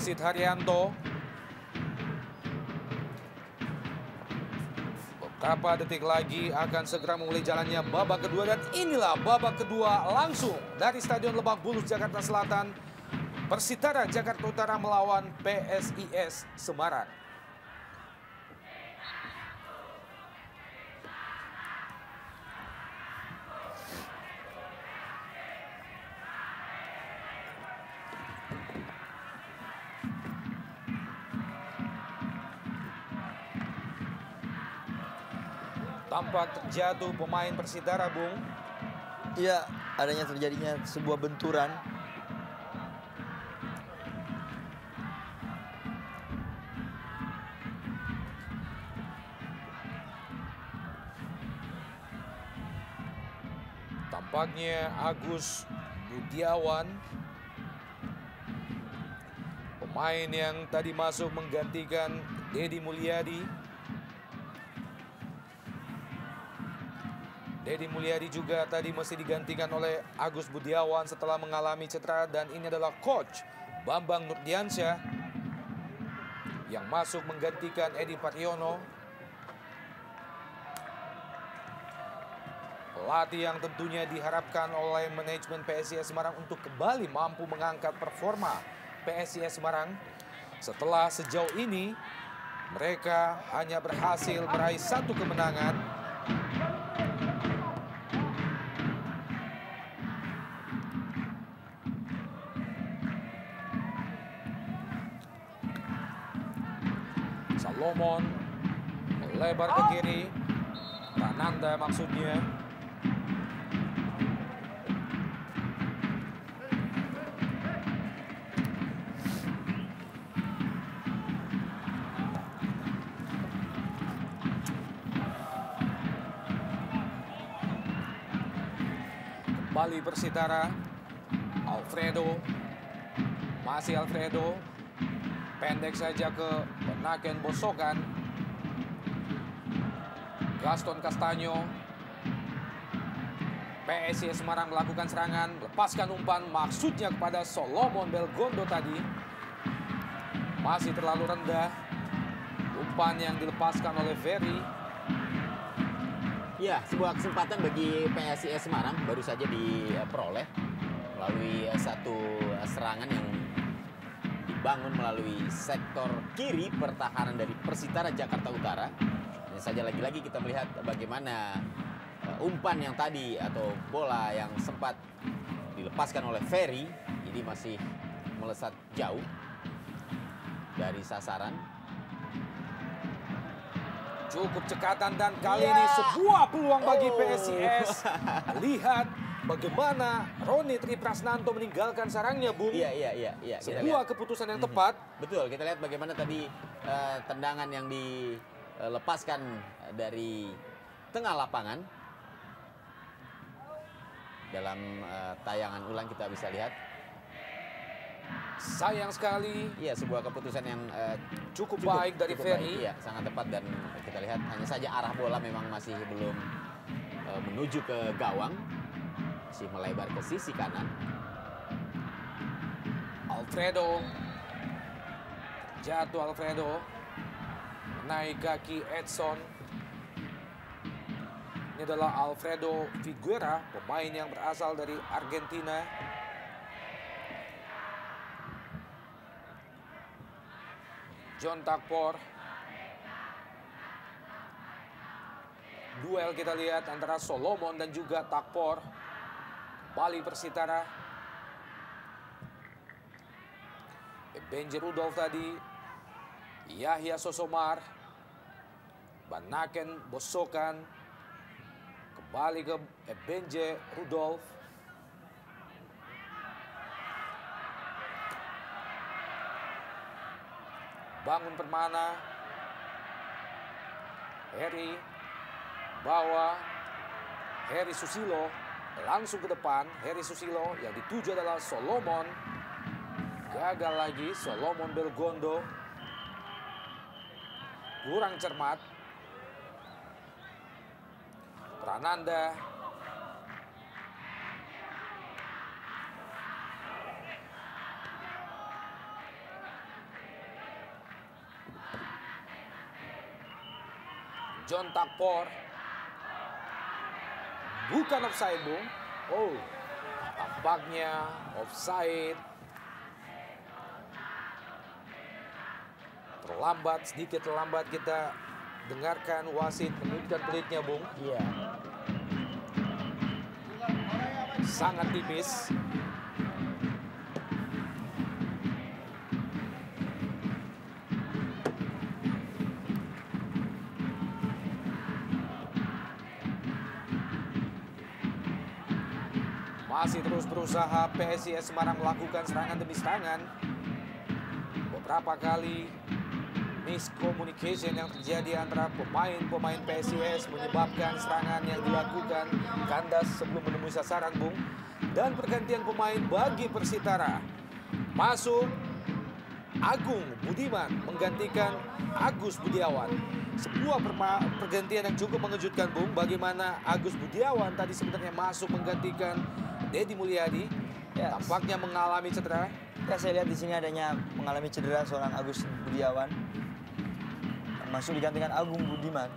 Wasit Haryanto. Beberapa detik lagi akan segera memulai jalannya babak kedua. Dan inilah babak kedua langsung dari Stadion Lebak Bulus, Jakarta Selatan. Persitara Jakarta Utara melawan PSIS Semarang. Tampak terjatuh pemain Persitara, Bung. Iya, adanya terjadinya sebuah benturan. Tampaknya Agus Budiawan, pemain yang tadi masuk menggantikan Deddy Mulyadi. Deddy Mulyadi juga tadi masih digantikan oleh Agus Budiawan setelah mengalami cedera. Dan ini adalah coach Bambang Nurdiansyah yang masuk menggantikan Edi Pariono. Pelatih yang tentunya diharapkan oleh manajemen PSIS Semarang untuk kembali mampu mengangkat performa PSIS Semarang. Setelah sejauh ini mereka hanya berhasil meraih 1 kemenangan. Solomon melebar ke kiri. Prananda maksudnya. Kembali Persitara. Alfredo. Masih Alfredo. Pendek saja ke Benaken Bosokan. Gaston Castanyo. PSIS Semarang melakukan serangan. Lepaskan umpan maksudnya kepada Solomon Belgondo tadi. Masih terlalu rendah. Umpan yang dilepaskan oleh Ferry. Ya, sebuah kesempatan bagi PSIS Semarang baru saja diperoleh melalui satu serangan yang dibangun melalui sektor kiri pertahanan dari Persitara Jakarta Utara. Ini saja lagi-lagi kita melihat bagaimana umpan yang tadi atau bola yang sempat dilepaskan oleh Ferry ini masih melesat jauh dari sasaran. Cukup cekatan dan kali ini sebuah peluang bagi PSIS. Lihat bagaimana Roni Triprasnanto meninggalkan sarangnya, Bung. Iya. Sebuah keputusan yang tepat. Betul, kita lihat bagaimana tadi tendangan yang dilepaskan dari tengah lapangan. Dalam tayangan ulang kita bisa lihat. Sayang sekali. Iya, sebuah keputusan yang cukup baik dari Ferry. Iya, sangat tepat dan kita lihat hanya saja arah bola memang masih belum menuju ke gawang. Masih melebar ke sisi kanan. Alfredo. Jatuh Alfredo. Naik kaki Edson. Ini adalah Alfredo Figuera, pemain yang berasal dari Argentina. John Takpor. Duel kita lihat antara Solomon dan juga Takpor. Kembali Persitara. Benji Rudolf tadi. Yahya Sosomar. Benaken Bosokan. Kembali ke Benji Rudolf. Bangun Permana. Heri. Bawa. Heri Susilo. Langsung ke depan. Heri Susilo. Yang dituju adalah Solomon. Gagal lagi. Solomon Belgondo. Kurang cermat. Prananda. John Takpor. Bukan offside, Bung. Oh, tampaknya offside. Sedikit terlambat kita dengarkan wasit menunjukkan pelitnya, Bung. Iya. Sangat tipis. Masih terus berusaha PSIS Semarang melakukan serangan demi serangan. Beberapa kali miscommunication yang terjadi antara pemain-pemain PSIS menyebabkan serangan yang dilakukan kandas sebelum menemui sasaran, Bung. Dan pergantian pemain bagi Persitara. Masuk Agung Budiman menggantikan Agus Budiawan. Sebuah pergantian yang cukup mengejutkan, Bung. Bagaimana Agus Budiawan tadi sebenarnya masuk menggantikan Dedi Mulyadi. Ya, Tampaknya mengalami cedera. Ya, saya lihat di sini adanya mengalami cedera seorang Agus Budiawan. Masuk digantikan Agung Budiman.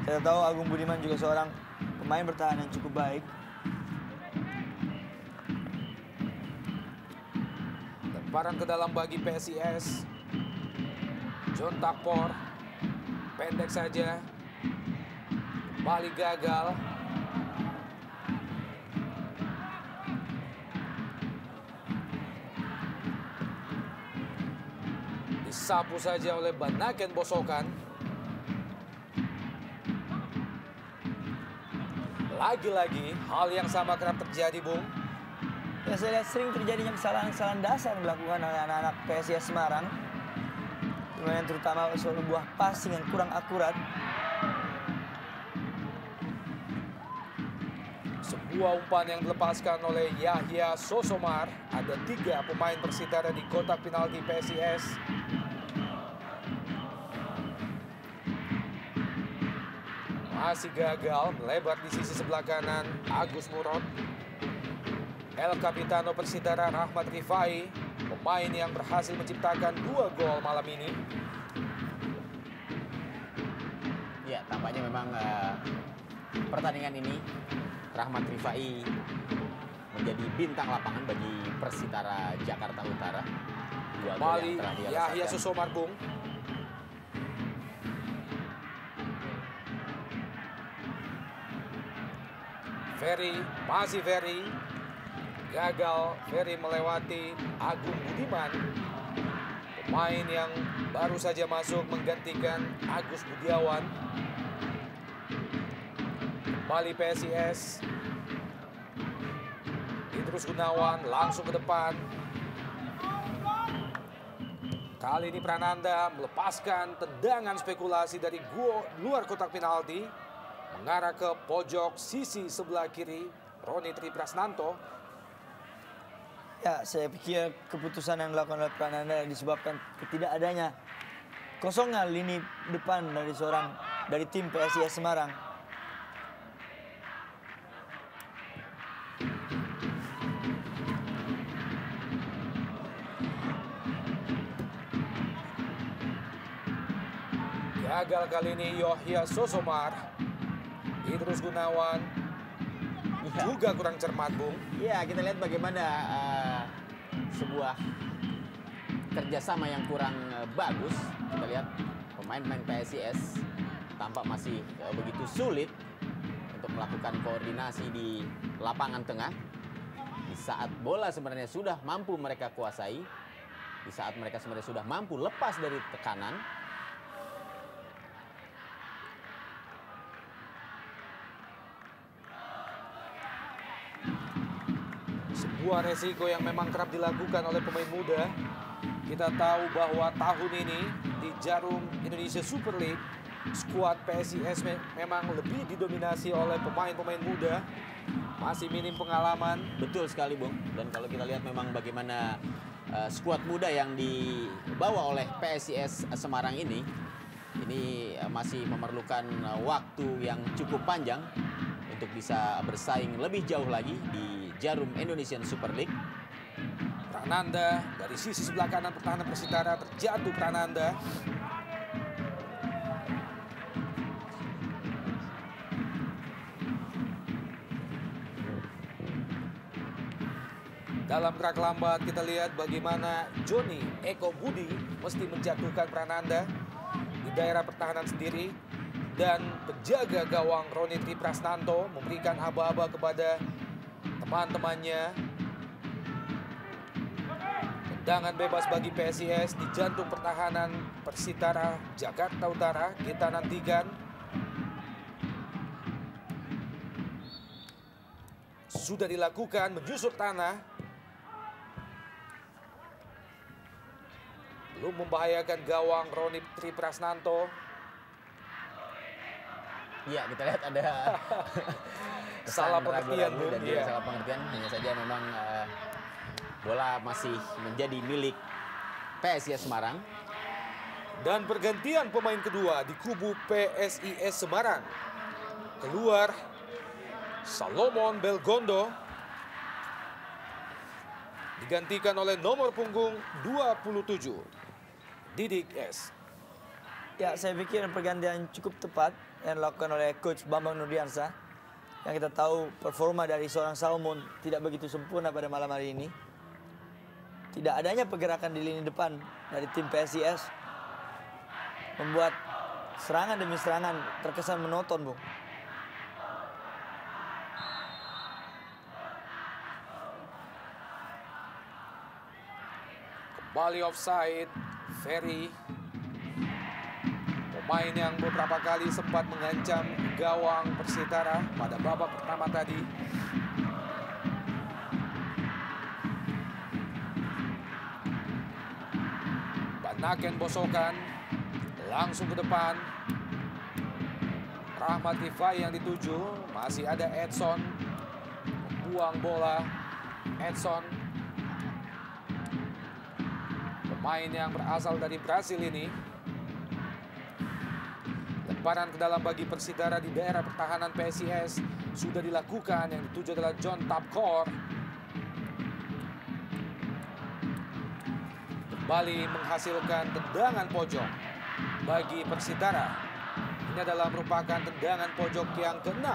Saya tahu Agung Budiman juga seorang pemain bertahan yang cukup baik. Lemparan ke dalam bagi PSIS. John Takpor. Pendek saja. Kembali gagal. Disapu saja oleh Banaken Bosokan. Lagi-lagi hal yang sama kerap terjadi, Bung. Ya, saya lihat sering terjadinya kesalahan-kesalahan dasar yang dilakukan oleh anak-anak PSIS Semarang. Terutama sebuah passing yang kurang akurat. Sebuah umpan yang dilepaskan oleh Yahya Sosomar. Ada 3 pemain Persitara di kotak penalti PSIS. Masih gagal, melebar di sisi sebelah kanan Agus Murad. El Capitano Persitara Rahmat Rifai, pemain yang berhasil menciptakan 2 gol malam ini. Ya, tampaknya memang pertandingan ini Rahmat Rifai menjadi bintang lapangan bagi Persitara Jakarta Utara. 2 gol Kembali yang telah dia Yahya lesakkan. Sosomar, Bung. Ferry gagal. Ferry melewati Agung Budiman, pemain yang baru saja masuk menggantikan Agus Budiawan. Kembali PSIS. Idrus Gunawan langsung ke depan. Kali ini Prananda melepaskan tendangan spekulasi dari luar kotak penalti. Mengarah ke pojok sisi sebelah kiri Roni Triprasnanto. Ya, saya pikir keputusan yang dilakukan oleh Prananda disebabkan ketidakadanya kosongnya lini depan dari tim PSIS Semarang. Gagal kali ini Yahya Sosomar. Idrus Gunawan juga kurang cermat, Bung. Ya, kita lihat bagaimana sebuah kerjasama yang kurang bagus. Kita lihat pemain-pemain PSIS tampak masih begitu sulit untuk melakukan koordinasi di lapangan tengah. Di saat bola sebenarnya sudah mampu mereka kuasai, di saat mereka sebenarnya sudah mampu lepas dari tekanan, Sebuah resiko yang memang kerap dilakukan oleh pemain muda. Kita tahu bahwa tahun ini di Jarum Indonesia Super League, skuad PSIS memang lebih didominasi oleh pemain-pemain muda. Masih minim pengalaman. betul sekali, Bung. Dan kalau kita lihat memang bagaimana skuad muda yang dibawa oleh PSIS Semarang ini masih memerlukan waktu yang cukup panjang untuk bisa bersaing lebih jauh lagi di Jarum Indonesian Super League. Prananda dari sisi sebelah kanan pertahanan Persitara, terjatuh Prananda. Dalam gerak lambat kita lihat bagaimana Johnny Eko Budi mesti menjatuhkan Prananda di daerah pertahanan sendiri. Dan penjaga gawang Roni Tri Prasnanto memberikan aba-aba kepada teman-temannya. Tendangan bebas bagi PSIS di jantung pertahanan Persitara Jakarta Utara. Kita nantikan. Sudah dilakukan menjusur tanah. Belum membahayakan gawang Roni Tri Prasnanto. Iya, kita lihat ada salah pengertian, ragu-ragu dan juga salah pengertian. Hanya saja memang bola masih menjadi milik PSIS Semarang. Dan pergantian pemain kedua di kubu PSIS Semarang. Keluar Salomon Belgondo. Digantikan oleh nomor punggung 27, Didik S. Ya, saya pikir pergantian cukup tepat yang dilakukan oleh Coach Bambang Nurdiansyah. Yang kita tahu performa dari seorang Salomon tidak begitu sempurna pada malam hari ini. Tidak adanya pergerakan di lini depan dari tim PSIS membuat serangan demi serangan terkesan monoton, Bung. Kembali offside, Ferry. Pemain yang beberapa kali sempat mengancam gawang Persitara pada babak pertama tadi. Banaken bosokan, langsung ke depan. Rahmat Rifai yang dituju, masih ada Edson. Membuang bola, Edson. Pemain yang berasal dari Brasil ini. Lemparan ke dalam bagi Persitara di daerah pertahanan PSIS sudah dilakukan. Yang dituju adalah John Tapkor. Kembali menghasilkan tendangan pojok bagi Persitara. Ini adalah merupakan tendangan pojok yang ke-6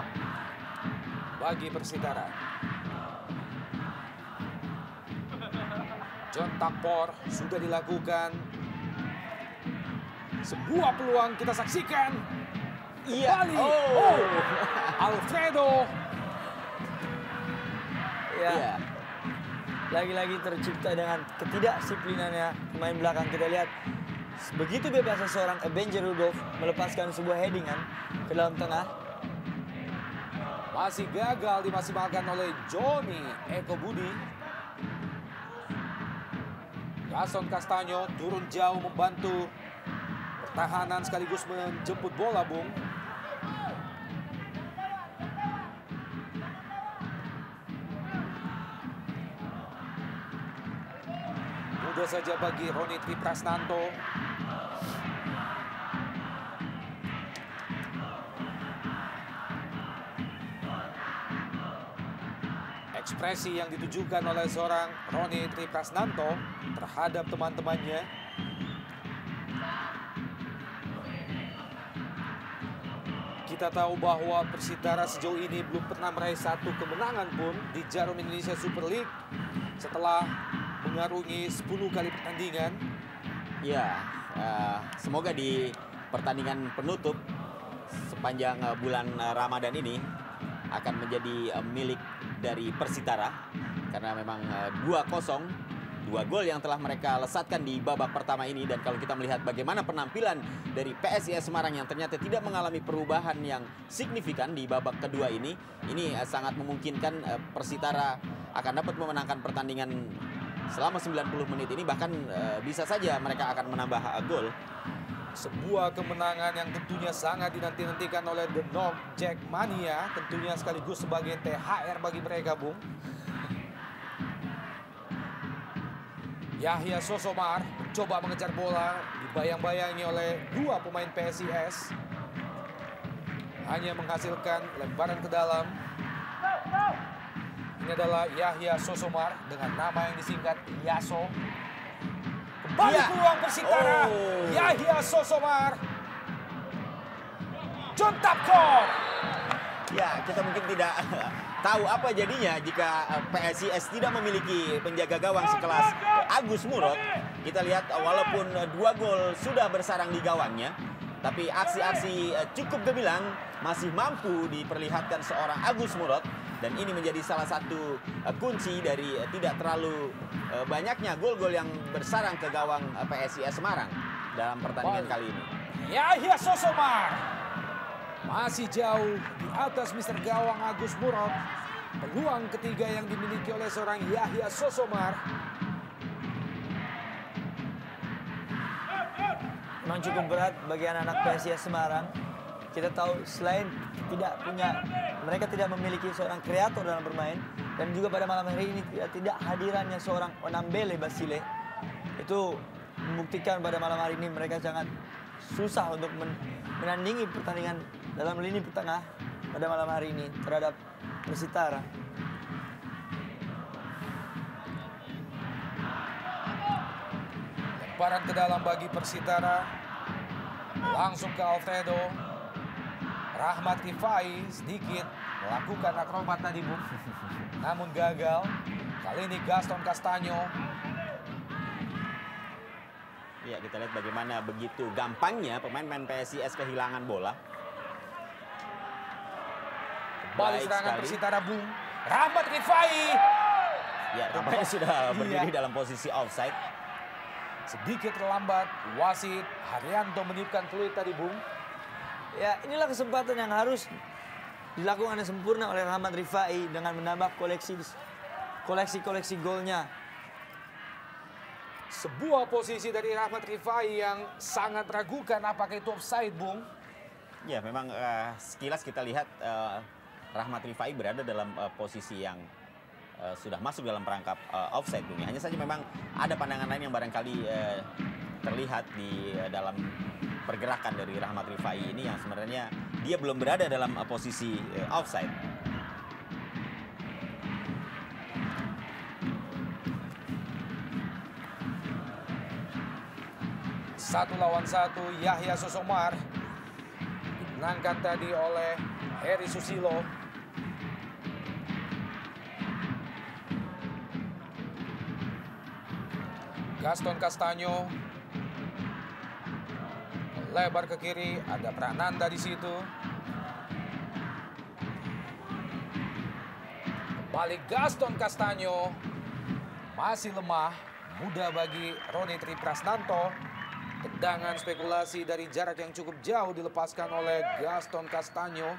bagi Persitara. John Tapkor sudah dilakukan. Sebuah peluang kita saksikan. Iya. Kembali. Oh. Alfredo. Ya. Lagi-lagi tercipta dengan ketidakdisiplinannya pemain belakang. Kita lihat begitu bebasnya seorang Avenger Rudolph melepaskan sebuah headingan ke dalam tengah. Masih gagal dimaksimalkan oleh Johnny Eko Budi. Gason Castanyo turun jauh membantu pertahanan sekaligus menjemput bola, Bung. Mudah saja bagi Roni Tri Prasnanto. Ekspresi yang ditujukan oleh seorang Roni Tri Prasnanto terhadap teman-temannya. Kita tahu bahwa Persitara sejauh ini belum pernah meraih satu kemenangan pun di Jarum Indonesia Super League setelah mengarungi 10 kali pertandingan. Ya, semoga di pertandingan penutup sepanjang bulan Ramadan ini akan menjadi milik dari Persitara. Karena memang 2-0, 2 gol yang telah mereka lesatkan di babak pertama ini. Dan kalau kita melihat bagaimana penampilan dari PSIS Semarang yang ternyata tidak mengalami perubahan yang signifikan di babak kedua ini sangat memungkinkan Persitara akan dapat memenangkan pertandingan selama 90 menit ini. Bahkan bisa saja mereka akan menambah gol. Sebuah kemenangan yang tentunya sangat dinanti-nantikan oleh The Knock Jack Mania. Tentunya sekaligus sebagai THR bagi mereka, Bung. Yahya Sosomar coba mengejar bola. Dibayang-bayangi oleh 2 pemain PSIS. Hanya menghasilkan lemparan ke dalam. Ini adalah Yahya Sosomar dengan nama yang disingkat Yaso. Kembali peluang Persitara. Yahya Sosomar. John Tapkor. Ya, kita mungkin tidak tahu apa jadinya jika PSIS tidak memiliki penjaga gawang sekelas Agus Murad. Kita lihat walaupun 2 gol sudah bersarang di gawangnya, tapi aksi-aksi cukup gemilang masih mampu diperlihatkan seorang Agus Murad. Dan ini menjadi salah satu kunci dari tidak terlalu banyaknya gol-gol yang bersarang ke gawang PSIS Semarang dalam pertandingan kali ini. Yahya Sosomar masih jauh di atas Mister Gawang Agus Murad. Peluang ketiga yang dimiliki oleh seorang Yahya Sosomar. Memang cukup berat bagi anak-anak PSIS Semarang. Kita tahu selain mereka tidak memiliki seorang kreator dalam bermain, dan juga pada malam hari ini tidak hadirannya seorang Onambele Basile itu membuktikan pada malam hari ini mereka sangat susah untuk menandingi pertandingan dalam lini tengah pada malam hari ini terhadap Persitara. Lemparan ke dalam bagi Persitara. Langsung ke Alfredo. Rahmat Rifai sedikit melakukan akrobat tadi, Bu. Namun gagal. Kali ini Gaston Castaño. Ya, kita lihat bagaimana begitu gampangnya pemain-pemain PSIS kehilangan bola. Balik serangan Persitara, Bung. Rahmat Rifai. Ya, tampaknya sudah berdiri dalam posisi offside. Sedikit terlambat, wasit Haryanto meniupkan peluit tadi, Bung. Ya, inilah kesempatan yang harus dilakukan dengan sempurna oleh Rahmat Rifai dengan menambah koleksi golnya. Sebuah posisi dari Rahmat Rifai yang sangat meragukan apakah itu offside, Bung. Ya, memang sekilas kita lihat Rahmat Rifai berada dalam posisi yang sudah masuk dalam perangkap offside, Bung. Hanya saja memang ada pandangan lain yang barangkali terlihat di dalam pergerakan dari Rahmat Rifai ini yang sebenarnya dia belum berada dalam posisi offside. Satu lawan satu, Yahya Sosomar dimenangkan tadi oleh Heri Susilo. Gaston Castaño lebar ke kiri, ada Prananda di situ. Kembali Gaston Castaño, masih lemah, mudah bagi Roni Triprasnanto. Tendangan spekulasi dari jarak yang cukup jauh dilepaskan oleh Gaston Castaño.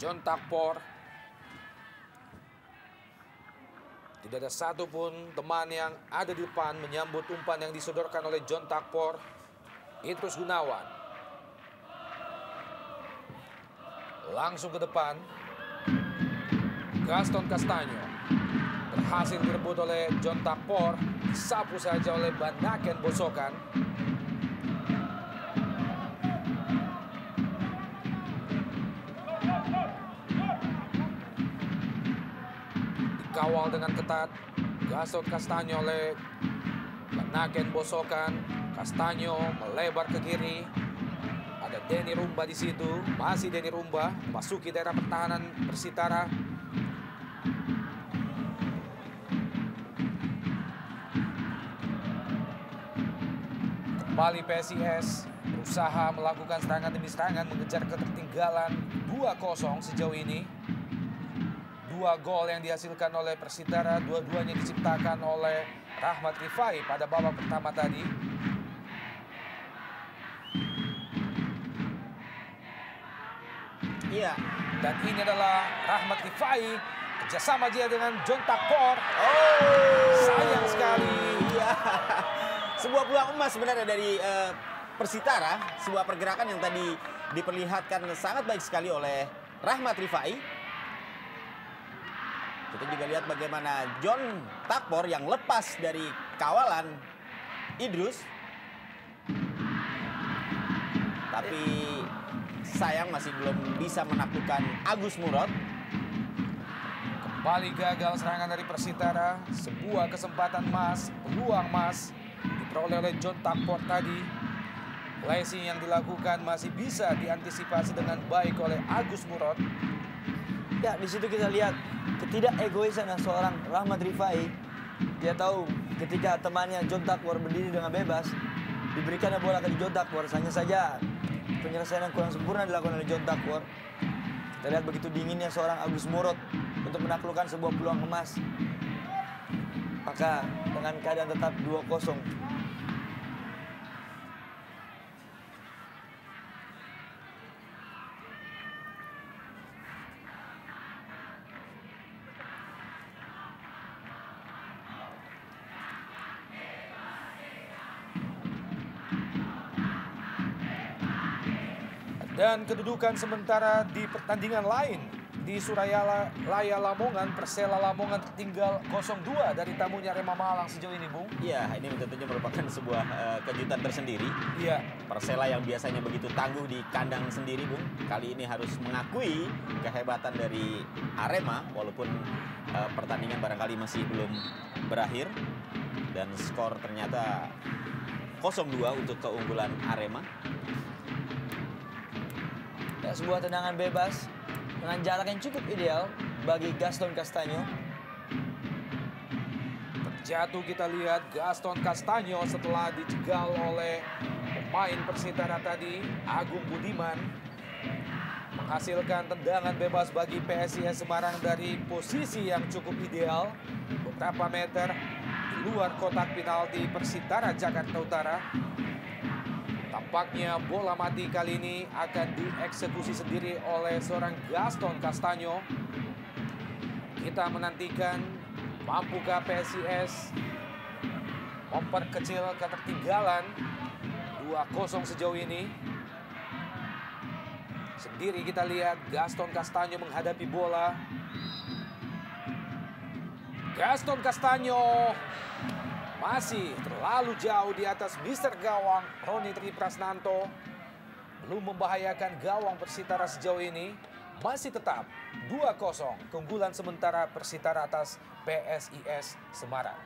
John Takpor. Tidak ada satupun teman yang ada di depan menyambut umpan yang disodorkan oleh John Takpor. Idrus Gunawan. Langsung ke depan. Gaston Castaño. Berhasil direbut oleh John Takpor. Disapu saja oleh Banaken Bosokan. Dikawal dengan ketat. Gaston Castaño oleh Banaken Bosokan. Castaño melebar ke kiri. Ada Denny Rumba di situ. Masih Denny Rumba memasuki daerah pertahanan Persitara. Kembali PSIS berusaha melakukan serangan demi serangan, mengejar ketertinggalan 2-0 sejauh ini. 2 gol yang dihasilkan oleh Persitara, dua-duanya diciptakan oleh Rahmat Rifai pada babak pertama tadi. Iya. Dan ini adalah Rahmat Rifai, kerjasama dia dengan John Takpor. Sayang sekali. Iya. Sebuah peluang emas sebenarnya dari Persitara. Sebuah pergerakan yang tadi diperlihatkan sangat baik sekali oleh Rahmat Rifai. Kita juga lihat bagaimana John Takpor yang lepas dari kawalan Idrus. Tapi sayang masih belum bisa menaklukkan Agus Murad. Kembali gagal serangan dari Persitara. Sebuah kesempatan emas, peluang emas diperoleh oleh John Takpor tadi. Flashing yang dilakukan masih bisa diantisipasi dengan baik oleh Agus Murad. Ya, di situ kita lihat ketidakegoisan seorang Rahmat Rifai. Dia tahu ketika temannya John Takpor berdiri dengan bebas, diberikannya bola ke John Takpor, hanya saja penyelesaian yang kurang sempurna dilakukan oleh John Takpor. Kita lihat begitu dinginnya seorang Agus Murad untuk menaklukkan sebuah peluang emas. Maka dengan keadaan tetap 2-0. Dan kedudukan sementara di pertandingan lain di Suralaya Lamongan, Persela Lamongan tertinggal 0-2 dari tamunya Arema Malang sejauh ini, Bung. Iya, ini tentunya merupakan sebuah kejutan tersendiri. Iya. Persela yang biasanya begitu tangguh di kandang sendiri, Bung, kali ini harus mengakui kehebatan dari Arema, walaupun pertandingan barangkali masih belum berakhir. Dan skor ternyata 0-2 untuk keunggulan Arema. Ya, sebuah tendangan bebas dengan jarak yang cukup ideal bagi Gaston Castaño. Terjatuh kita lihat Gaston Castaño setelah dijegal oleh pemain Persitara tadi, Agung Budiman. Menghasilkan tendangan bebas bagi PSIS Semarang dari posisi yang cukup ideal. Beberapa meter di luar kotak penalti Persitara Jakarta Utara. Tampaknya bola mati kali ini akan dieksekusi sendiri oleh seorang Gaston Castaño. Kita menantikan mampukah PSIS memperkecil ketertinggalan 2-0 sejauh ini. Sendiri kita lihat Gaston Castaño menghadapi bola. Gaston Castaño masih terlalu jauh di atas Mister Gawang Roni Tri Prasnanto. Belum membahayakan gawang Persitara sejauh ini. Masih tetap 2-0 keunggulan sementara Persitara atas PSIS Semarang.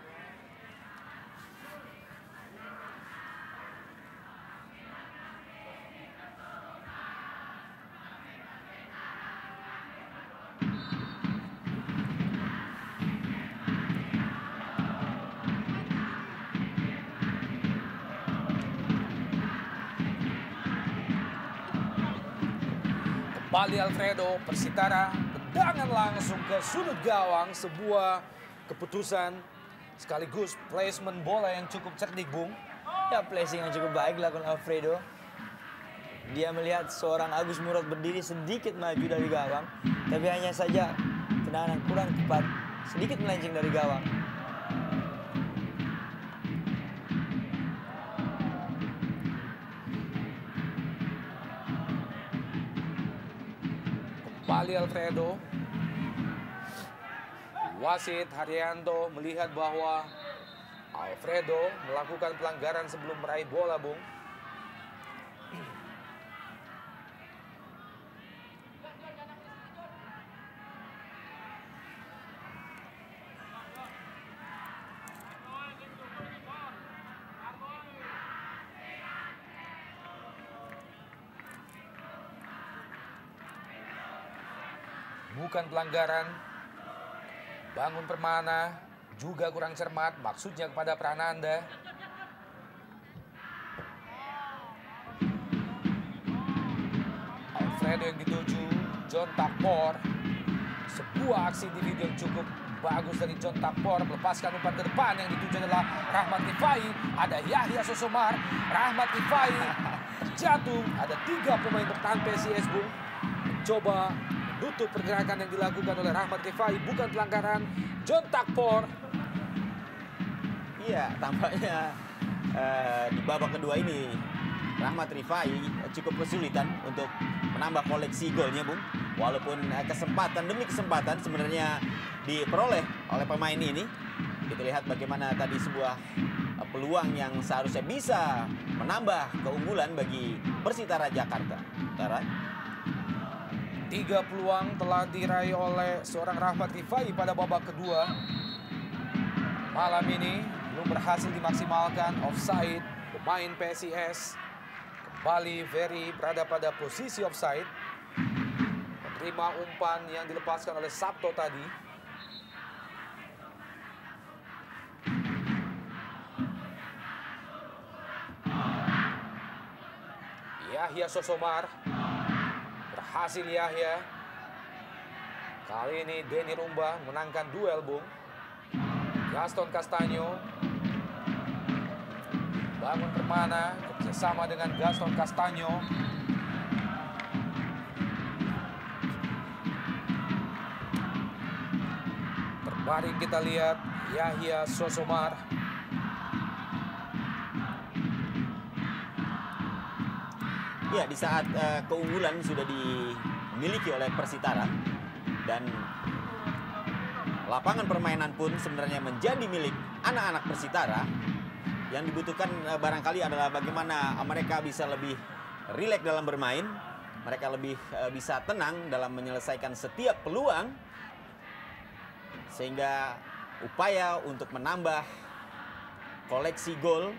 Kembali Alfredo, Persitara tendangan langsung ke sudut gawang. Sebuah keputusan sekaligus placement bola yang cukup cerdik, Bung. Ya, placing yang cukup baik dilakukan Alfredo. Dia melihat seorang Agus Murad berdiri sedikit maju dari gawang, tapi hanya saja tendangan yang kurang tepat, sedikit melenceng dari gawang. Kembali Alfredo. Wasit Haryanto melihat bahwa Alfredo melakukan pelanggaran sebelum meraih bola, Bung. Bukan pelanggaran. Bangun Permana juga kurang cermat, maksudnya kepada Prananda. Alfredo yang dituju John Takpor. Sebuah aksi individu yang cukup bagus dari John Takpor. Melepaskan umpan ke depan, yang dituju adalah Rahmat Rifai. Ada Yahya Sosomar. Rahmat Rifai terjatuh. Ada 3 pemain bertahan PSIS, Bung. Mencoba menutup pergerakan yang dilakukan oleh Rahmat Rifai. Bukan pelanggaran. John Takpor. Iya, tampaknya di babak kedua ini Rahmat Rifai cukup kesulitan untuk menambah koleksi golnya, Bung. Walaupun kesempatan demi kesempatan sebenarnya diperoleh oleh pemain ini. Kita lihat bagaimana tadi sebuah peluang yang seharusnya bisa menambah keunggulan bagi Persitara Jakarta Utara. 3 peluang telah diraih oleh seorang Rahmat Rifai pada babak kedua. Malam ini belum berhasil dimaksimalkan. Offside pemain PSIS. Kembali Ferry berada pada posisi offside. Menerima umpan yang dilepaskan oleh Sabto tadi. Yahya Sosomar. Berhasil Yahya. Kali ini Denny Rumba menangkan duel, Bung. Gaston Castaño. Bangun Permana kerjasama dengan Gaston Castaño. Terbaring kita lihat Yahya Sosomar. Ya, di saat keunggulan sudah dimiliki oleh Persitara dan lapangan permainan pun sebenarnya menjadi milik anak-anak Persitara, yang dibutuhkan barangkali adalah bagaimana mereka bisa lebih rileks dalam bermain, mereka lebih bisa tenang dalam menyelesaikan setiap peluang, sehingga upaya untuk menambah koleksi gol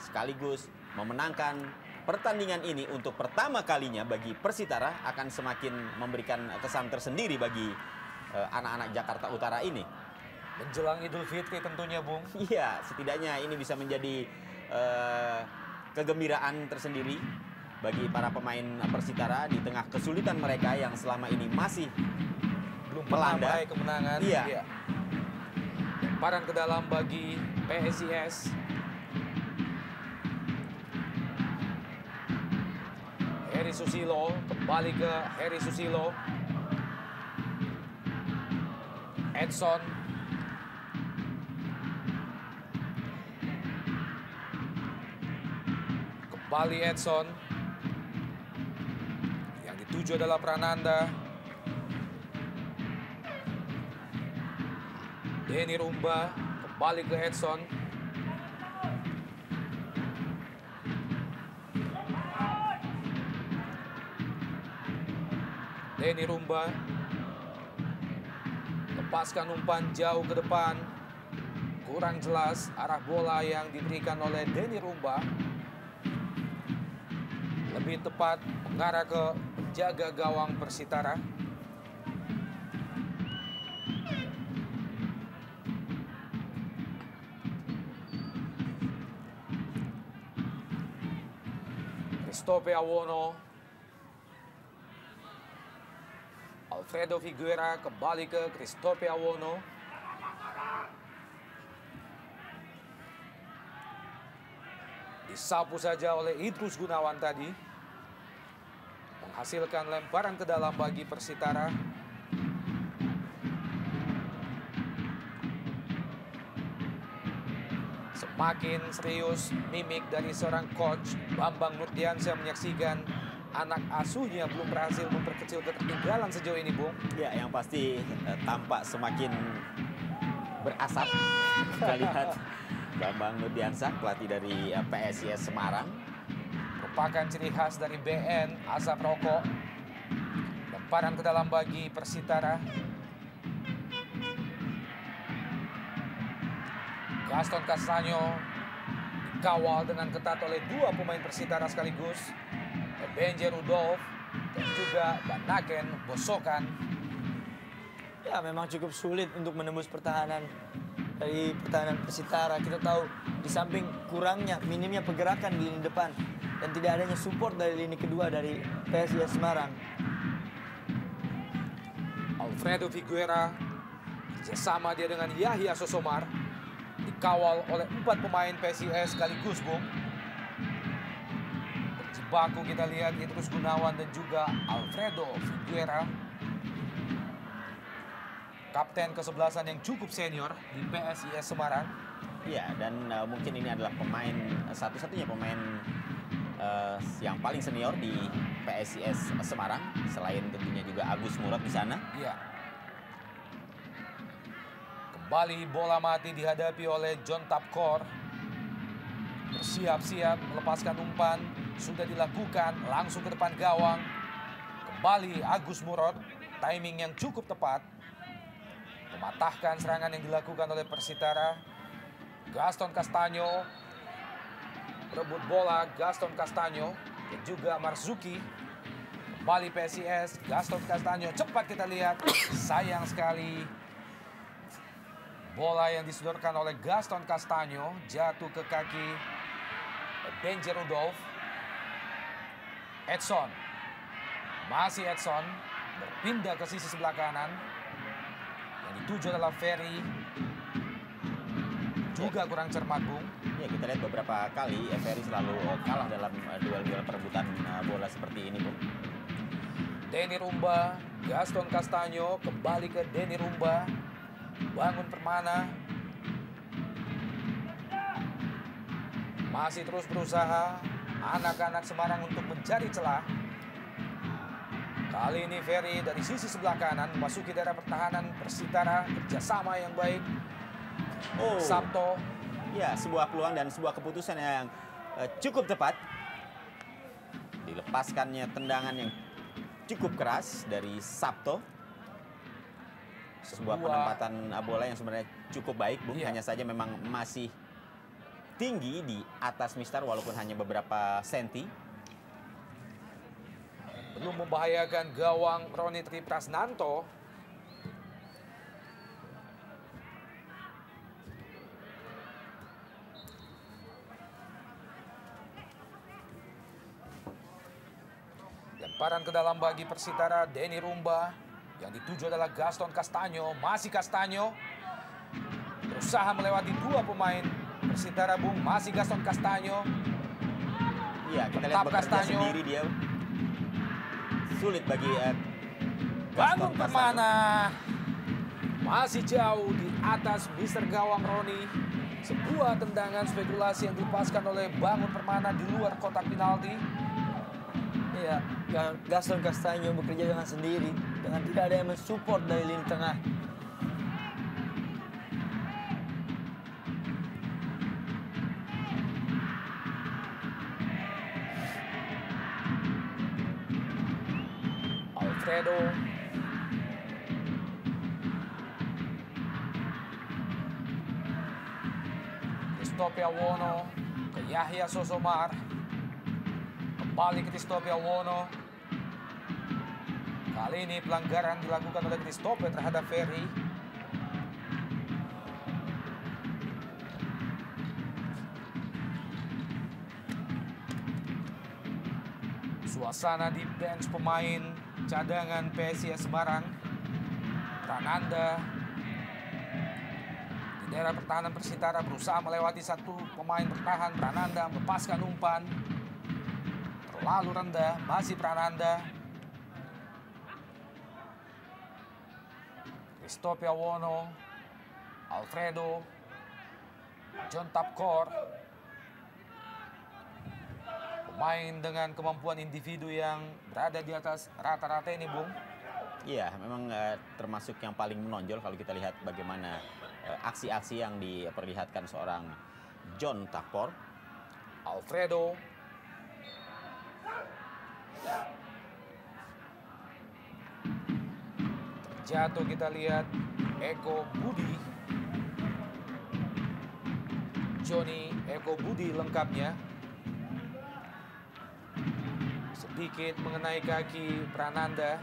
sekaligus memenangkan pertandingan ini untuk pertama kalinya bagi Persitara akan semakin memberikan kesan tersendiri bagi anak-anak Jakarta Utara ini. Menjelang Idul Fitri tentunya, Bung. Iya, setidaknya ini bisa menjadi kegembiraan tersendiri bagi para pemain Persitara di tengah kesulitan mereka yang selama ini masih Belum pernah melanda. meraih kemenangan. Iya. Lemparan ke dalam bagi PSIS. Heri Susilo, kembali ke Heri Susilo. Edson. Kembali Edson. Yang dituju adalah Prananda. Denny Rumba, kembali ke Edson. Denny Rumba lepaskan umpan jauh ke depan. Kurang jelas arah bola yang diberikan oleh Denny Rumba. Lebih tepat mengarah ke penjaga gawang Persitara. Christophe Awono. Alfredo Figuera kembali ke Christophe Awono. Disapu saja oleh Idrus Gunawan tadi. Menghasilkan lemparan ke dalam bagi Persitara. Semakin serius mimik dari seorang coach Bambang Nurdiansyah menyaksikan anak asuhnya belum berhasil memperkecil ketertinggalan sejauh ini, Bung. Ya, yang pasti tampak semakin berasap. Kita lihat Bambang Nurdiansyah, pelatih dari PSIS Semarang. Merupakan ciri khas dari BN, asap rokok. Lemparan ke dalam bagi Persitara. Gaston Castaño dikawal dengan ketat oleh dua pemain Persitara sekaligus. Benje Rudolf dan juga Banaken Bosokan. Ya, memang cukup sulit untuk menembus pertahanan dari pertahanan Persitara. Kita tahu di samping kurangnya, minimnya pergerakan di lini depan dan tidak adanya support dari lini kedua dari PSIS Semarang. Alfredo Figuera kerjasama dia dengan Yahya Sosomar. Dikawal oleh 4 pemain PSIS sekaligus, Bung. Berjibaku kita lihat Idrus Gunawan dan juga Alfredo Figuera. Kapten kesebelasan yang cukup senior di PSIS Semarang. Ya, dan mungkin ini adalah pemain satu-satunya pemain yang paling senior di PSIS Semarang, selain tentunya juga Agus Murad di sana. Iya. Kembali bola mati dihadapi oleh John Tapkor. Bersiap-siap melepaskan umpan. Sudah dilakukan langsung ke depan gawang. Kembali Agus Murad, timing yang cukup tepat. Mematahkan serangan yang dilakukan oleh Persitara. Gaston Castaño rebut bola, Gaston Castaño dan juga Marzuki. Kembali PSIS, Gaston Castaño cepat kita lihat. Sayang sekali bola yang disodorkan oleh Gaston Castaño jatuh ke kaki Benji Rudolf. Edson, masih Edson berpindah ke sisi sebelah kanan. Yang dituju adalah Ferry, juga kurang cermat, Bung. Ya, kita lihat beberapa kali Ferry selalu kalah dalam duel-duel perebutan bola seperti ini, Bung. Denny Rumba, Gaston Castaño kembali ke Denny Rumba. Bangun Permana masih terus berusaha anak-anak Semarang untuk mencari celah. Kali ini Ferry dari sisi sebelah kanan memasuki daerah pertahanan Persitara. Kerjasama yang baik. Sabto. Ya, sebuah peluang dan sebuah keputusan yang cukup tepat. Dilepaskannya tendangan yang cukup keras dari Sabto. Sebuah penempatan bola yang sebenarnya cukup baik, Bung. Iya. Hanya saja memang masih tinggi di atas Mistar walaupun hanya beberapa senti. Belum membahayakan gawang Roni Tri Prasnanto. Lemparan ke dalam bagi Persitara, Denny Rumba. Yang dituju adalah Gaston Castaño, masih Castaño. Berusaha melewati dua pemain Persitara, Bung, masih Gaston Castaño. Iya, kita lihat Tetap bekerja Castaño. sendiri dia. Sulit bagi Bangun Gaston Permana. Masih jauh di atas Mister Gawang Roni. Sebuah tendangan spekulasi yang dilepaskan oleh Bangun Permana di luar kotak penalti. Iya, Gaston Castaño bekerja dengan sendiri, dengan tidak ada yang mensupport dari lini tengah. Alfredo. Cristopia Wono ke Yahya Sosomar. Kembali ke Cristopia Wono. Kali ini pelanggaran dilakukan oleh Cristopia terhadap Ferry. Suasana di bench pemain cadangan PSIS Semarang. Prananda di daerah pertahanan Persitara berusaha melewati satu pemain bertahan. Prananda melepaskan umpan. Terlalu rendah, masih Prananda. Cristopia Wono, Alfredo, John Tapkor. Pemain dengan kemampuan individu yang berada di atas rata-rata ini, Bung. Iya, memang termasuk yang paling menonjol kalau kita lihat bagaimana aksi-aksi yang diperlihatkan seorang John Tapkor. Alfredo. Terjatuh kita lihat Eko Budi. Johnny Eko Budi lengkapnya. Sedikit mengenai kaki Prananda.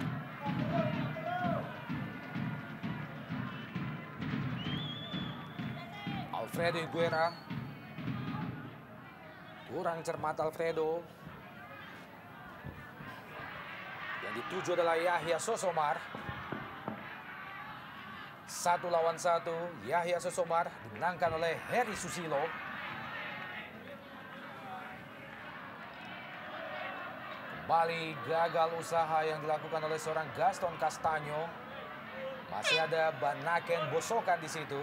Alfredo Higuera. Kurang cermat Alfredo. Yang dituju adalah Yahya Sosomar. 1 lawan 1, Yahya Sosomar dimenangkan oleh Heri Susilo. Kembali gagal usaha yang dilakukan oleh seorang Gaston Castaño. Masih ada Banaken Bosokan di situ.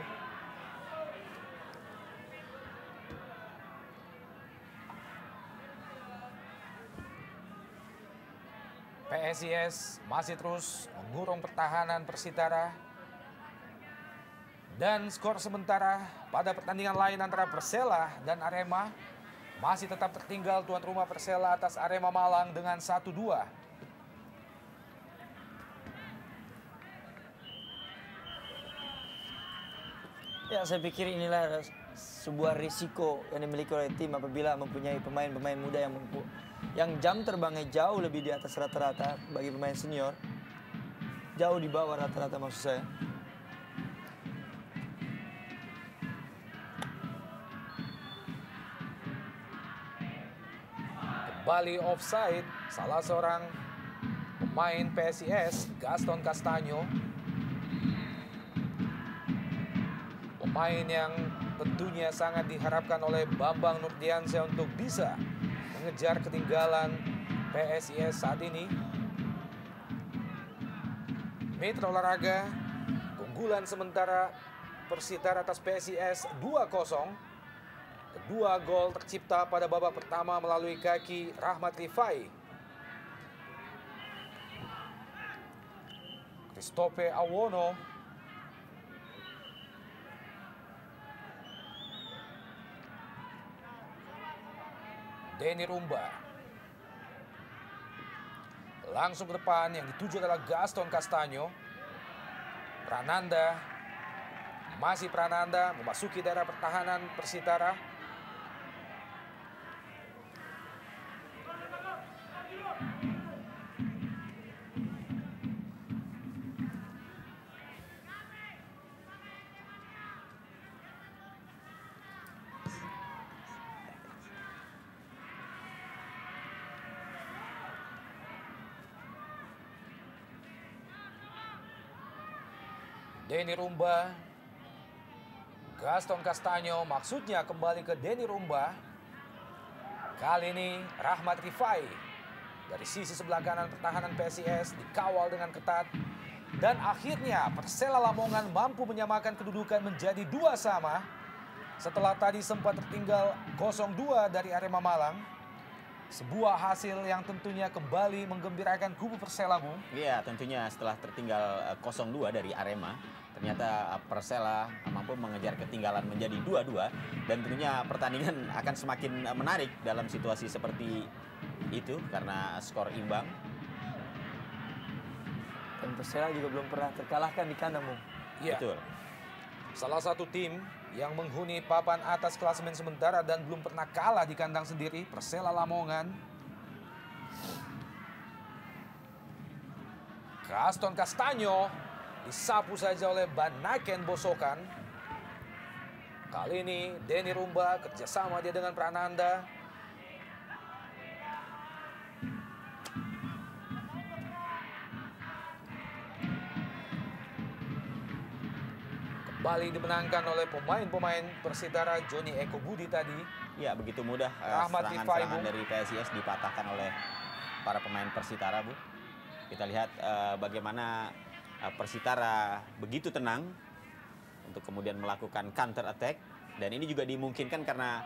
PSIS masih terus mengurung pertahanan Persitara. Dan skor sementara pada pertandingan lain antara Persela dan Arema masih tetap tertinggal tuan rumah Persela atas Arema Malang dengan 1-2. Ya, saya pikir inilah sebuah risiko yang dimiliki oleh tim apabila mempunyai pemain-pemain muda yang jam terbangnya jauh lebih di atas rata-rata bagi pemain senior. Jauh di bawah rata-rata maksud saya. Kembali offside, salah seorang pemain PSIS, Gaston Castaño. Pemain yang tentunya sangat diharapkan oleh Bambang Nurdiansyah untuk bisa mengejar ketinggalan PSIS saat ini. Mitra Olahraga, keunggulan sementara Persitara atas PSIS 2-0. Kedua gol tercipta pada babak pertama melalui kaki Rahmat Rifai. Christophe Awono. Denny Rumba. Langsung ke depan yang dituju adalah Gaston Castaño. Prananda. Masih Prananda memasuki daerah pertahanan Persitara. Denny Rumba, Gaston Castaño, maksudnya kembali ke Denny Rumba. Kali ini Rahmat Rifai dari sisi sebelah kanan pertahanan PSIS dikawal dengan ketat. Dan akhirnya Persela Lamongan mampu menyamakan kedudukan menjadi 2-2 setelah tadi sempat tertinggal 0-2 dari Arema Malang. Sebuah hasil yang tentunya kembali menggembirakan kubu Persela, Bung. Iya, tentunya setelah tertinggal 0-2 dari Arema, ternyata Persela mampu mengejar ketinggalan menjadi 2-2 dan tentunya pertandingan akan semakin menarik dalam situasi seperti itu karena skor imbang. Dan Persela juga belum pernah terkalahkan di kandang, Bung. Iya. Betul. Salah satu tim yang menghuni papan atas klasemen sementara dan belum pernah kalah di kandang sendiri, Persela Lamongan. Gaston Castaño disapu saja oleh Banaken Bosokan. Kali ini Denny Rumba kerjasama dia dengan Prananda. Kembali dimenangkan oleh pemain-pemain Persitara. Joni Eko Budi tadi. Ya, begitu mudah Rahmat Rifai, serangan-serangan Bung. dari PSIS dipatahkan oleh para pemain Persitara, Bu. Kita lihat bagaimana Persitara begitu tenang untuk kemudian melakukan counter attack. Dan ini juga dimungkinkan karena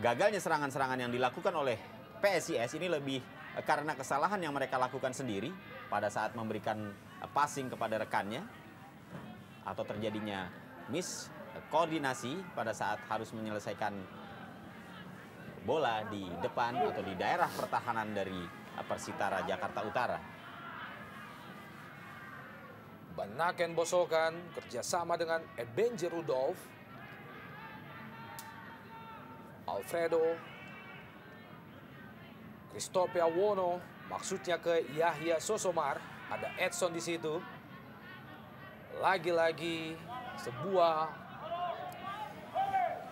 gagalnya serangan-serangan yang dilakukan oleh PSIS ini lebih karena kesalahan yang mereka lakukan sendiri pada saat memberikan passing kepada rekannya, atau terjadinya koordinasi pada saat harus menyelesaikan bola di depan atau di daerah pertahanan dari Persitara Jakarta Utara. Banaken Bosokan kerjasama dengan Ebenger Rudolf. Alfredo. Christophe Awono, maksudnya ke Yahya Sosomar. Ada Edson di situ. Lagi-lagi sebuah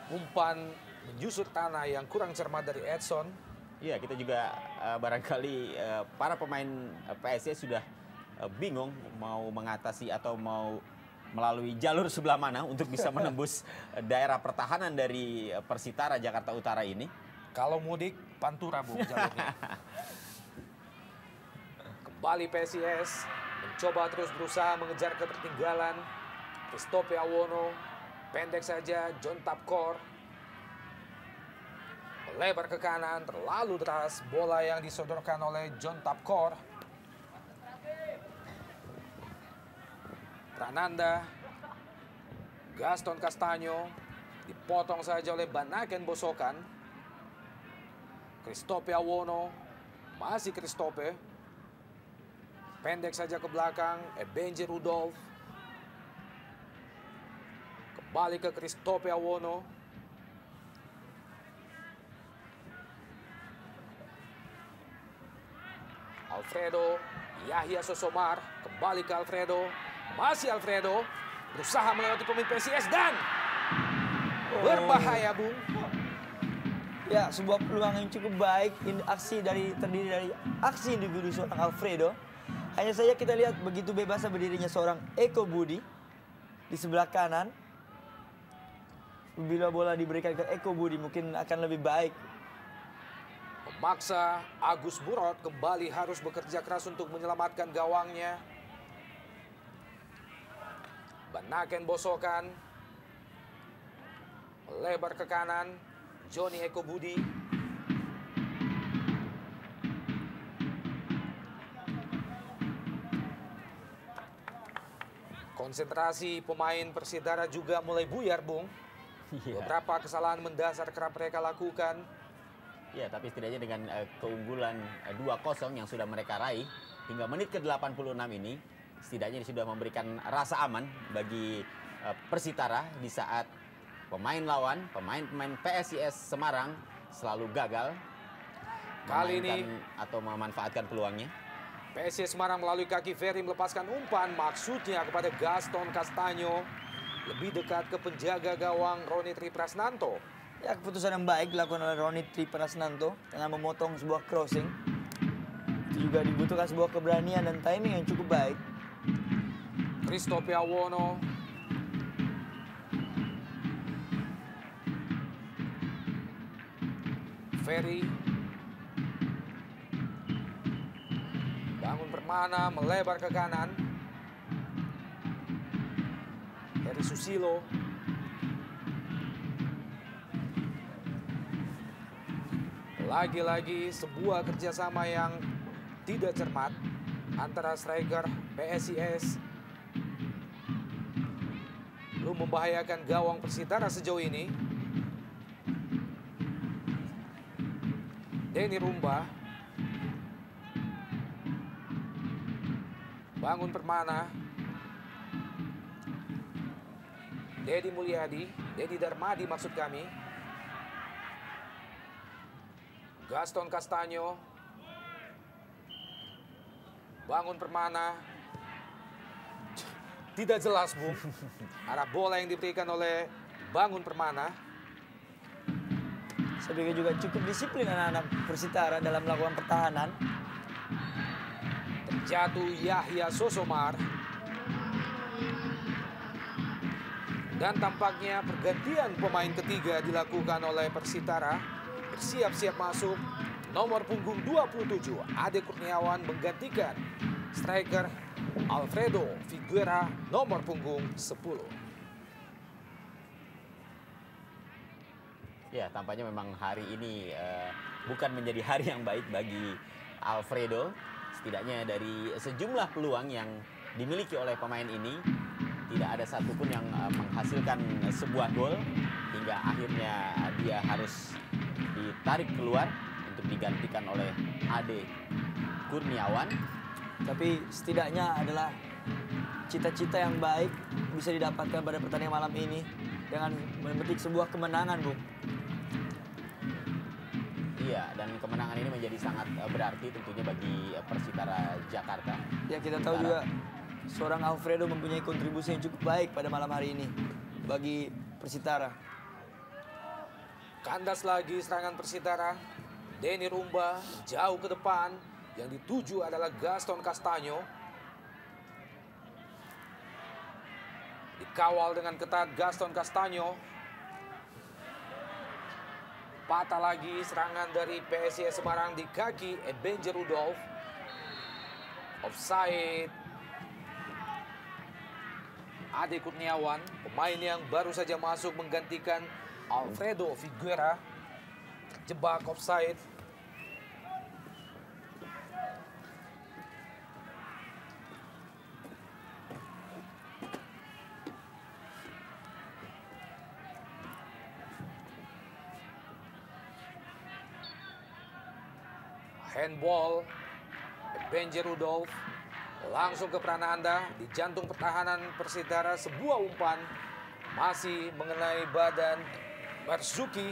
umpan menjusur tanah yang kurang cermat dari Edson. Iya, kita juga barangkali para pemain PSIS sudah bingung mau mengatasi atau mau melalui jalur sebelah mana untuk bisa menembus daerah pertahanan dari Persitara Jakarta Utara ini. Kalau mudik, Pantura, Bung, jalurnya. Kembali PSIS mencoba terus berusaha mengejar ketertinggalan. Christophe Awono, pendek saja, John Tapkor. Melebar ke kanan, terlalu deras bola yang disodorkan oleh John Tapkor. Prananda, Gaston Castaño, dipotong saja oleh Banaken Bosokan. Christophe Awono, masih Christophe. Pendek saja ke belakang, Ebenger Rudolf. Kembali ke Christophe Awono. Alfredo, Yahya Sosomar, kembali ke Alfredo. Masih Alfredo, berusaha melewati pemain PSIS dan berbahaya, Bung. Ya, sebuah peluang yang cukup baik. Terdiri dari aksi individu seorang Alfredo. Hanya saja kita lihat begitu bebasnya berdirinya seorang Eko Budi di sebelah kanan. Bila bola diberikan ke Eko Budi mungkin akan lebih baik. Memaksa Agus Burot kembali harus bekerja keras untuk menyelamatkan gawangnya. Banaken bosokan. Melebar ke kanan. Johnny Eko Budi. Konsentrasi pemain Persidara juga mulai buyar, Bung. Beberapa kesalahan mendasar kerap mereka lakukan. Ya, tapi setidaknya dengan keunggulan 2-0 yang sudah mereka raih hingga menit ke-86 ini, setidaknya sudah memberikan rasa aman bagi Persitara di saat pemain lawan, pemain-pemain PSIS Semarang selalu gagal Kali ini atau memanfaatkan peluangnya. PSIS Semarang melalui kaki Ferry melepaskan umpan, maksudnya kepada Gaston Castanyo, lebih dekat ke penjaga gawang Roni Tri Prasnanto. Ya, keputusan yang baik dilakukan oleh Roni Tri Prasnanto dengan memotong sebuah crossing. Itu juga dibutuhkan sebuah keberanian dan timing yang cukup baik. Christophe Awono. Ferry. Bangun Permana melebar ke kanan. Heri Susilo. Lagi-lagi sebuah kerjasama yang tidak cermat antara striker PSIS. Belum membahayakan gawang Persitara sejauh ini. Denny Rumba. Bangun Permana. Dedi Mulyadi. Dedi Darmadi maksud kami. Gaston Castanyo. Bangun Permana. Tidak jelas, Bung. Arah bola yang diberikan oleh Bangun Permana. Saya pikir juga cukup disiplin anak-anak Persitara dalam melakukan pertahanan. Terjatuh Yahya Sosomar. Dan tampaknya pergantian pemain ketiga dilakukan oleh Persitara. Bersiap-siap masuk. Nomor punggung 27, Ade Kurniawan menggantikan striker Alfredo Figuera nomor punggung 10. Ya, tampaknya memang hari ini bukan menjadi hari yang baik bagi Alfredo. Setidaknya dari sejumlah peluang yang dimiliki oleh pemain ini, tidak ada satupun yang menghasilkan sebuah gol. Hingga akhirnya dia harus ditarik keluar untuk digantikan oleh Ade Kurniawan. Tapi setidaknya adalah cita-cita yang baik bisa didapatkan pada pertandingan malam ini dengan memetik sebuah kemenangan, Bung. Iya, dan kemenangan ini menjadi sangat berarti tentunya bagi Persitara Jakarta. Ya, kita tahu juga seorang Alfredo mempunyai kontribusi yang cukup baik pada malam hari ini bagi Persitara. Kandas lagi serangan Persitara. Denny Rumba jauh ke depan. Yang dituju adalah Gaston Castanyo. Dikawal dengan ketat Gaston Castanyo. Patah lagi serangan dari PSIS Semarang di kaki Ebenger Rudolf. Offside. Ade Kurniawan, pemain yang baru saja masuk menggantikan Alfredo Figuera. Terjebak offside. Handball, Benji Rudolf langsung ke Prananda di jantung pertahanan Persitara, sebuah umpan masih mengenai badan Marzuki,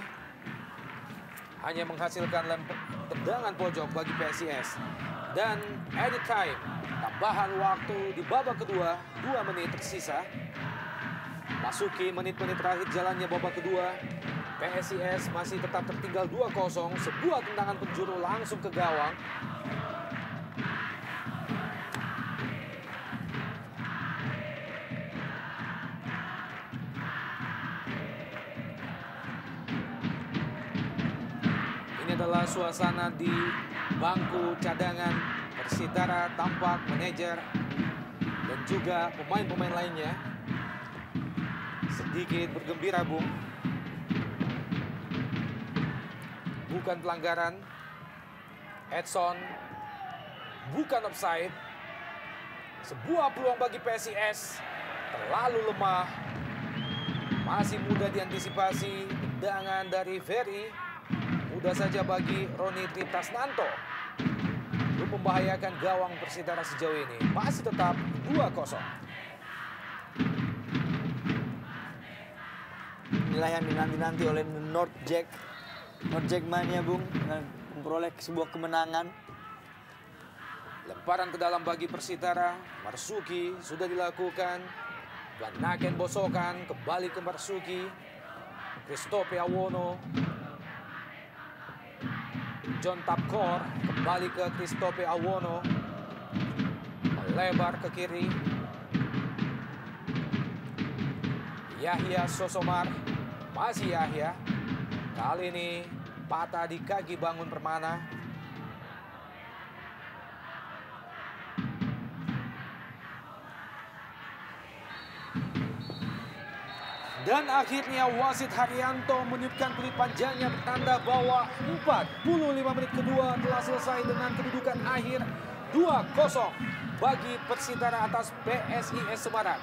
hanya menghasilkan tendangan pojok bagi PSIS. Dan added time, tambahan waktu di babak kedua, 2 menit tersisa. Masuki menit-menit terakhir jalannya babak kedua. PSIS masih tetap tertinggal 2-0, sebuah tendangan penjuru langsung ke gawang. Ini adalah suasana di bangku cadangan Persitara, tampak manajer dan juga pemain-pemain lainnya sedikit bergembira, Bung. Bukan pelanggaran, Edson, bukan offside. Sebuah peluang bagi PSIS, terlalu lemah. Masih mudah diantisipasi, tendangan dari Ferry. Mudah saja bagi Roni Tritasnanto. Belum membahayakan gawang Persitara sejauh ini. Masih tetap 2-0. Inilah yang dinanti-nanti oleh North Jack Mania, Bung, dengan memperoleh sebuah kemenangan. Lemparan ke dalam bagi Persitara. Marzuki sudah dilakukan. Van Naken bosokan, kembali ke Marzuki. Christophe Awono. John Tapkor kembali ke Christophe Awono. Melebar ke kiri. Yahya Sosomar. Masih Yahya. Kali ini patah di kaki Bangun Permana. Dan akhirnya wasit Haryanto meniupkan peluit panjangnya bertanda bahwa 45 menit kedua telah selesai dengan kedudukan akhir 2-0 bagi Persitara atas PSIS Semarang.